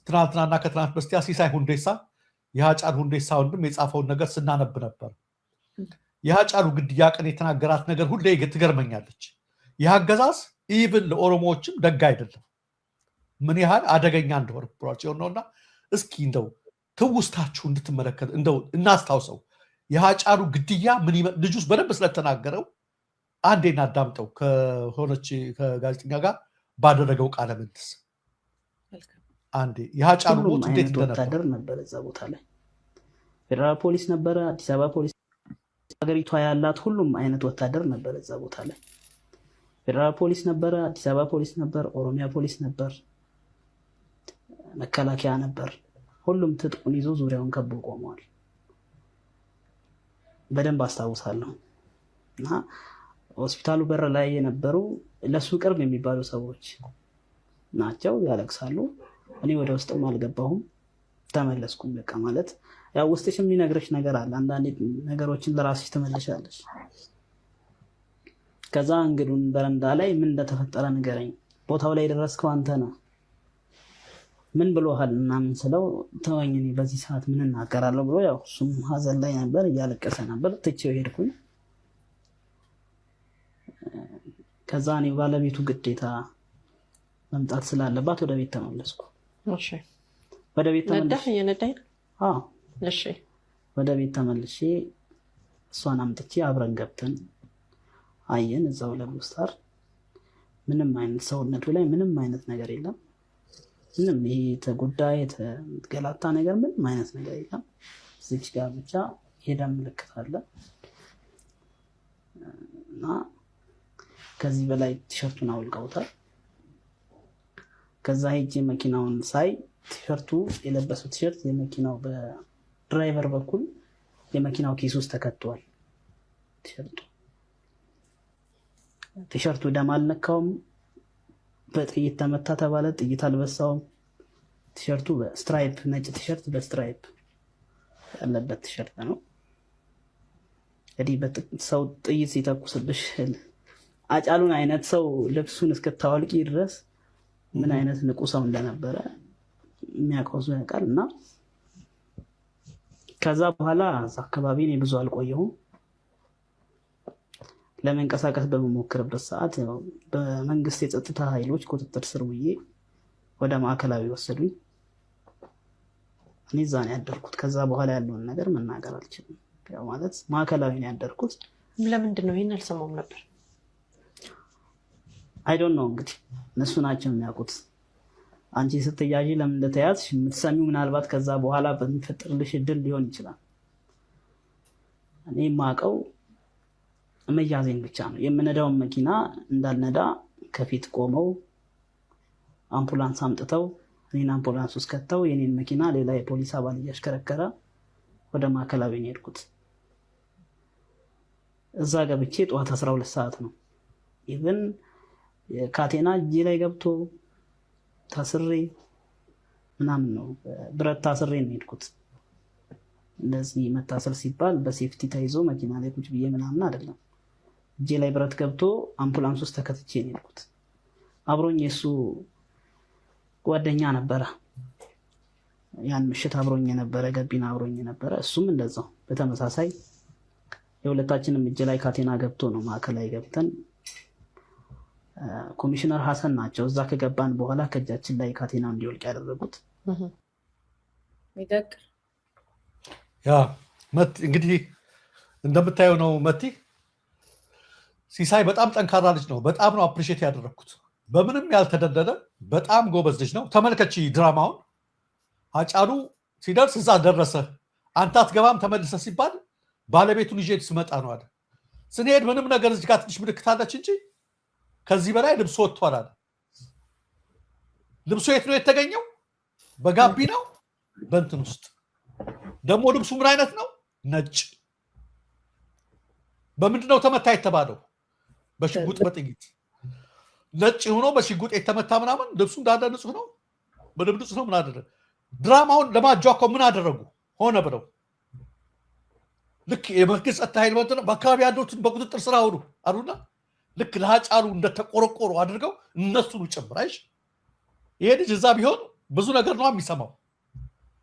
ትናንትናና ከትናንት በስቲያ ሲሳይ ሁንዴሳ የሃጫሉ ሁንዴሳ ወንድም የጻፈውን ነገር ስናነብ ነበር። የሃጫሉ ግድያ ቀን የተናገራት ነገር ሁሌ ትገርመኛለች። ይህ አገዛዝ ኢቭን ለኦሮሞዎችም ደግ አይደለም፣ ምን ያህል አደገኛ እንደሆነ ፕሮግራም ነውና እስኪ እንደው ትውስታችሁ እንድትመለከት እንደው እናስታውሰው። የሃጫሉ ግድያ ምን ልጁስ በደንብ ስለተናገረው አንዴ እናዳምጠው ከሆነች ከጋዜጠኛ ጋር ባደረገው ቃለ ምልልስ። አንዴ የሃጫሉ ሞት እንዴት ወታደር ነበር እዛ ቦታ ላይ ፌደራል ፖሊስ ነበረ፣ አዲስ አበባ ፖሊስ፣ ሀገሪቷ ያላት ሁሉም አይነት ወታደር ነበር እዛ ቦታ ላይ ፌደራል ፖሊስ ነበረ፣ አዲስ አበባ ፖሊስ ነበር፣ ኦሮሚያ ፖሊስ ነበር፣ መከላከያ ነበር። ሁሉም ትጥቁን ይዞ ዙሪያውን ከቦ ቆመዋል። በደንብ አስታውሳለሁ። እና ሆስፒታሉ በር ላይ የነበሩ ለሱ ቅርብ የሚባሉ ሰዎች ናቸው፣ ያለቅሳሉ። እኔ ወደ ውስጥም አልገባሁም፣ ተመለስኩም። በቃ ማለት ያው ውስጥሽ የሚነግርሽ ነገር አለ። አንዳንዴ ነገሮችን ለራስሽ ትመልሻለሽ። ከዛ እንግዱን በረንዳ ላይ ምን እንደተፈጠረ ንገረኝ፣ ቦታው ላይ ደረስከው አንተ ነህ፣ ምን ብሎሃል ምናምን ስለው ተወኝ እኔ በዚህ ሰዓት ምን እናገራለሁ ብሎ ያው እሱም ሀዘን ላይ ነበር፣ እያለቀሰ ነበር። ትቼው ሄድኩኝ። ከዛ እኔ ባለቤቱ ግዴታ መምጣት ስላለባት ወደ ቤት ተመለስኩ። እሺ ወደ ቤት ተመለስኩ። አዎ እሺ ወደ ቤት ተመልሼ እሷን አምጥቼ አብረን ገብተን አየን። እዛው ለምስታር ምንም አይነት ሰውነቱ ላይ ምንም አይነት ነገር የለም። ምንም ይሄ ተጎዳ የተገላታ ነገር ምንም አይነት ነገር የለም። እዚች ጋር ብቻ የደም ምልክት አለ እና ከዚህ በላይ ቲሸርቱን አውልቀውታል። ከዛ ሄጄ መኪናውን ሳይ ቲሸርቱ የለበሱት ቲሸርት የመኪናው በድራይቨር በኩል የመኪናው ኪስ ውስጥ ተከቷል። ቲሸርቱ ደም አልነካውም። በጥይት ተመታ ተባለ፣ ጥይት አልበሳውም። ቲሸርቱ በስትራይፕ ነጭ ቲሸርት በስትራይፕ ያለበት ቲሸርት ነው። እንግዲህ ሰው ጥይት ሲተኩስብሽ አጫሉን አይነት ሰው ልብሱን እስከታወልቂ ድረስ ምን አይነት ንቁ ሰው እንደነበረ የሚያውቀው ሰው ያውቃል። እና ከዛ በኋላ እዛ አካባቢ እኔ ብዙ አልቆየሁም። ለመንቀሳቀስ በመሞክርበት ሰዓት በመንግስት የጸጥታ ኃይሎች ቁጥጥር ስር ውዬ ወደ ማዕከላዊ ወሰዱኝ። እኔ እዛ ነው ያደርኩት። ከዛ በኋላ ያለውን ነገር መናገር አልችልም። ያው ማለት ማዕከላዊ ነው ያደርኩት። ለምንድን ነው ይሄን አልሰማውም ነበር? አይ ዶንት ኖ እንግዲህ እነሱ ናቸው የሚያውቁት። አንቺ ስትያዢ ለምን እንደተያዝሽ የምትሰሚው ምናልባት ከዛ በኋላ በሚፈጠርልሽ እድል ሊሆን ይችላል። እኔ የማውቀው መያዜን ብቻ ነው። የምነዳውን መኪና እንዳልነዳ ከፊት ቆመው አምቡላንስ አምጥተው እኔን አምቡላንስ ውስጥ ከተው የኔን መኪና ሌላ የፖሊስ አባል እያሽከረከረ ወደ ማዕከላዊ ነው የሄድኩት። እዛ ገብቼ ጠዋት 12 ሰዓት ነው። ኢቭን ካቴና እጄ ላይ ገብቶ ታስሬ ምናምን ነው፣ ብረት ታስሬ ነው የሄድኩት። እንደዚህ መታሰር ሲባል በሴፍቲ ተይዞ መኪና ላይ ቁጭ ብዬ ምናምን አይደለም። እጄ ላይ ብረት ገብቶ አምቡላንስ ውስጥ ተከትቼ ነው የሄድኩት። አብሮኝ የሱ ጓደኛ ነበረ፣ ያን ምሽት አብሮኝ የነበረ ገቢና አብሮኝ የነበረ እሱም እንደዛው በተመሳሳይ የሁለታችንም እጄ ላይ ካቴና ገብቶ ነው ማዕከላዊ ገብተን ኮሚሽነር ሐሰን ናቸው እዛ ከገባን በኋላ ከእጃችን ላይ ካቴና እንዲወልቅ ያደረጉት። ያ እንግዲህ እንደምታየው ነው መቲ። ሲሳይ በጣም ጠንካራ ልጅ ነው። በጣም ነው አፕሪሼት ያደረኩት። በምንም ያልተደለለ በጣም ጎበዝ ልጅ ነው። ተመልከቺ ድራማውን። ሃጫሉ ሲደርስ እዛ ደረሰ፣ አንተ አትገባም ተመልሰ ሲባል ባለቤቱን ይዤ ስመጣ ነው አለ። ስንሄድ ምንም ነገር እዚህ ጋር ትንሽ ምልክት አለች እንጂ ከዚህ በላይ ልብሱ ወጥቷል አለ። ልብሱ የት ነው የተገኘው? በጋቢናው በእንትን ውስጥ ደግሞ ልብሱ ምን አይነት ነው? ነጭ። በምንድነው ተመታ የተባለው? በሽጉጥ በጥይት ነጭ ሆኖ በሽጉጥ የተመታ ምናምን። ልብሱ እንዳለ ንጹህ ነው፣ በደም ንጹህ ነው። ምን አደረገ? ድራማውን ለማጃኮ ምን አደረጉ? ሆነ ብለው ልክ የመንግስት ጸጥታ ኃይል በአካባቢ ያሉትን በቁጥጥር ስር አውሉ አሉና ልክ ለሃጫሉ እንደተቆረቆሩ አድርገው እነሱን ጨምራይሽ። ይሄ ልጅ እዛ ቢሆን ብዙ ነገር ነው የሚሰማው፣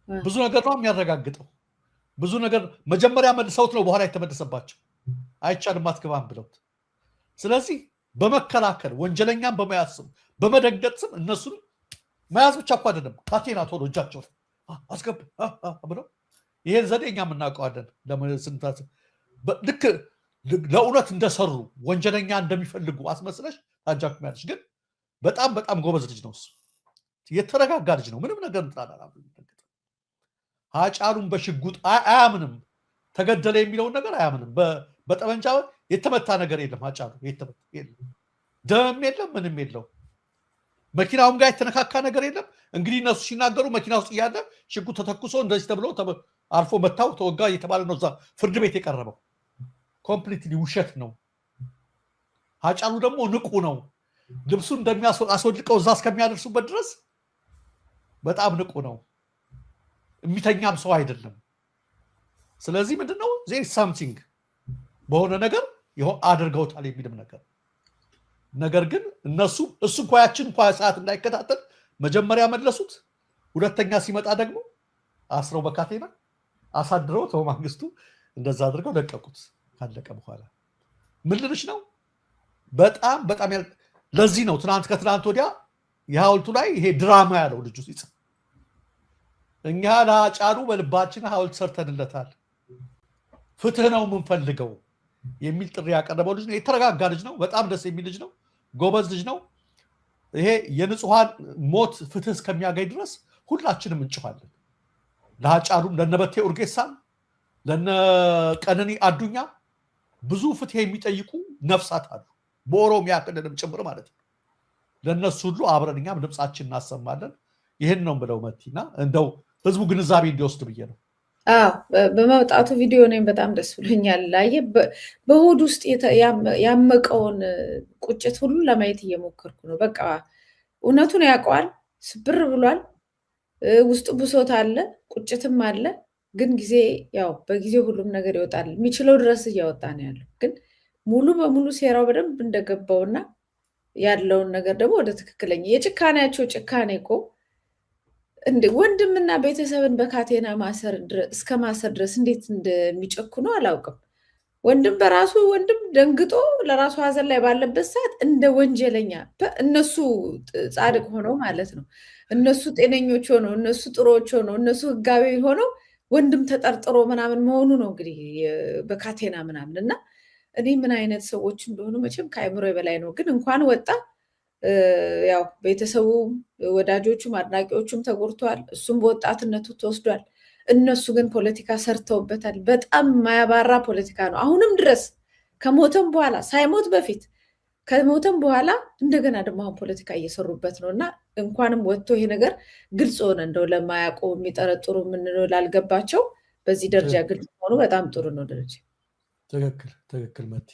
ብዙ ነገር ነው የሚያረጋግጠው፣ ብዙ ነገር መጀመሪያ መልሰውት ነው በኋላ የተመለሰባቸው አይቻልም አትገባም ብለውት። ስለዚህ በመከላከል ወንጀለኛን በመያዝ ስም በመደንገጥ ስም እነሱን መያዝ ብቻ እኮ አይደለም፣ ካቴና ቶሎ እጃቸው አስገብ ብለው ይሄን ዘዴ እኛ የምናውቀዋለን። ልክ ለእውነት እንደሰሩ ወንጀለኛ እንደሚፈልጉ አስመስለሽ ታጃክሚያለሽ። ግን በጣም በጣም ጎበዝ ልጅ ነው እሱ፣ የተረጋጋ ልጅ ነው። ምንም ነገር ሃጫሉን በሽጉጥ አያምንም፣ ተገደለ የሚለውን ነገር አያምንም። በጠመንጃ የተመታ ነገር የለም። ሃጫሉ ደም የለም፣ ምንም የለው። መኪናውም ጋር የተነካካ ነገር የለም። እንግዲህ እነሱ ሲናገሩ መኪና ውስጥ እያለ ሽጉጥ ተተኩሶ እንደዚህ ተብሎ አልፎ መታው ተወጋ እየተባለ ነው እዛ ፍርድ ቤት የቀረበው። ኮምፕሊትሊ ውሸት ነው። ሃጫሉ ደግሞ ንቁ ነው። ልብሱን እንደሚያስወልቀው እዛ እስከሚያደርሱበት ድረስ በጣም ንቁ ነው። የሚተኛም ሰው አይደለም። ስለዚህ ምንድነው ዜር ሳምቲንግ በሆነ ነገር አድርገውታል የሚልም ነገር ግን እነሱ እሱ እንኳ ያችን እንኳ ሰዓት እንዳይከታተል መጀመሪያ መለሱት። ሁለተኛ ሲመጣ ደግሞ አስረው በካቴና አሳድረው በማግስቱ እንደዛ አድርገው ለቀቁት። ካለቀ በኋላ ምን ልልሽ ነው በጣም በጣም ለዚህ ነው ከትናንት ወዲያ የሐውልቱ ላይ ይሄ ድራማ ያለው ልጁ ሲጽፍ እኛ ለሃጫሉ በልባችን ሐውልት ሰርተንለታል፣ ፍትህ ነው የምንፈልገው የሚል ጥሪ ያቀረበው ልጅ ነው። የተረጋጋ ልጅ ነው። በጣም ደስ የሚል ልጅ ነው። ጎበዝ ልጅ ነው። ይሄ የንጹሃን ሞት ፍትህ እስከሚያገኝ ድረስ ሁላችንም እንጭፋለን። ለሃጫሉም ለነበቴ ኡርጌሳም ለነቀነኒ አዱኛ ብዙ ፍትህ የሚጠይቁ ነፍሳት አሉ፣ በኦሮሚያ ክልልም ጭምር ማለት ነው። ለነሱ ሁሉ አብረን እኛም ድምጻችን እናሰማለን። ይህን ነው ብለው መቲና እንደው ህዝቡ ግንዛቤ እንዲወስድ ብዬ ነው። በመውጣቱ ቪዲዮ እኔም በጣም ደስ ብሎኛል። አየህ በሆድ ውስጥ ያመቀውን ቁጭት ሁሉ ለማየት እየሞከርኩ ነው። በቃ እውነቱን ያውቀዋል፣ ስብር ብሏል፣ ውስጡ ብሶት አለ፣ ቁጭትም አለ። ግን በጊዜ ሁሉም ነገር ይወጣል። የሚችለው ድረስ እያወጣ ነው ያለው። ግን ሙሉ በሙሉ ሴራው በደንብ እንደገባውና ያለውን ነገር ደግሞ ወደ ትክክለኛ የጭካኔያቸው ጭካኔ እኮ ወንድምና ቤተሰብን በካቴና እስከ ማሰር ድረስ እንዴት እንደሚጨክኑ አላውቅም። ወንድም ደንግጦ ለራሱ ሀዘን ላይ ባለበት ሰዓት እንደ ወንጀለኛ እነሱ ጻድቅ ሆነው ማለት ነው፣ እነሱ ጤነኞች ሆነው፣ እነሱ ጥሩዎች ሆነው፣ እነሱ ህጋዊ ሆነው ወንድም ተጠርጥሮ ምናምን መሆኑ ነው እንግዲህ በካቴና ምናምን። እና እኔ ምን አይነት ሰዎች እንደሆኑ መቼም ከአይምሮ በላይ ነው። ግን እንኳን ወጣ ቤተሰቡ ወዳጆቹም አድናቂዎቹም ተጎድተዋል። እሱም በወጣትነቱ ተወስዷል። እነሱ ግን ፖለቲካ ሰርተውበታል። በጣም ማያባራ ፖለቲካ ነው። አሁንም ድረስ ከሞተም በኋላ ሳይሞት በፊት ከሞተም በኋላ እንደገና ደግሞ አሁን ፖለቲካ እየሰሩበት ነው። እና እንኳንም ወጥቶ ይሄ ነገር ግልጽ ሆነ። እንደው ለማያውቁ የሚጠረጥሩ የምንለው ላልገባቸው በዚህ ደረጃ ግልጽ ሆኑ። በጣም ጥሩ ነው። ደረጃ ትክክል መቲ